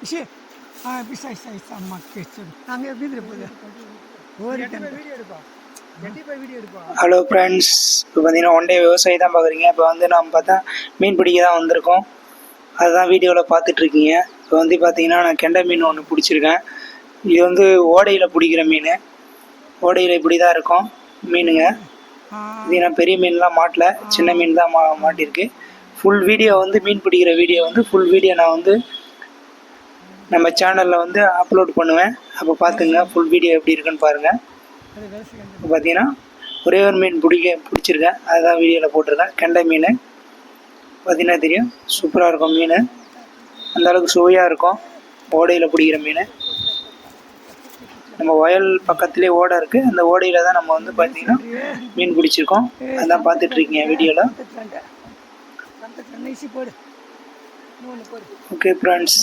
விஷயம் பிசா இசா இசா அம்மா கேட்டு நாங்கள் எப்படி போகுது ஹலோ ஃப்ரெண்ட்ஸ், இப்போ பார்த்தீங்கன்னா ஒன் டே விவசாயி தான் பார்க்குறீங்க. இப்போ வந்து நம்ம பார்த்தா மீன் பிடிக்க தான் வந்திருக்கோம். அதுதான் வீடியோவில் பார்த்துட்ருக்கீங்க. இப்போ வந்து பார்த்தீங்கன்னா நான் கெண்டை மீன் ஒன்று பிடிச்சிருக்கேன். இது வந்து ஓடையில் பிடிக்கிற மீன். ஓடையில் இப்படி தான் இருக்கும் மீனுங்க. இது நான் பெரிய மீன்லாம் மாட்டல, சின்ன மீன் தான் மாட்டியிருக்கு. ஃபுல் வீடியோ வந்து மீன் பிடிக்கிற வீடியோ வந்து ஃபுல் வீடியோ நான் வந்து நம்ம சேனலில் வந்து அப்லோட் பண்ணுவேன். அப்போ பார்த்துங்க ஃபுல் வீடியோ எப்படி இருக்குன்னு பாருங்கள். இப்போ பார்த்தீங்கன்னா ஒரே ஒரு மீன் பிடிச்சிருக்கேன், அதுதான் வீடியோவில் போட்டிருக்கேன். கெண்டை மீன் பார்த்தீங்கன்னா தெரியும், சூப்பராக இருக்கும் மீன். அந்தளவுக்கு சுவையாக இருக்கும் ஓடையில் பிடிக்கிற மீன். நம்ம வயல் பக்கத்துலேயே ஓடை இருக்குது, அந்த ஓடையில் தான் நம்ம வந்து பார்த்திங்கன்னா மீன் பிடிச்சிருக்கோம். அதான் பார்த்துட்ருக்கீங்க வீடியோவில். Okay friends.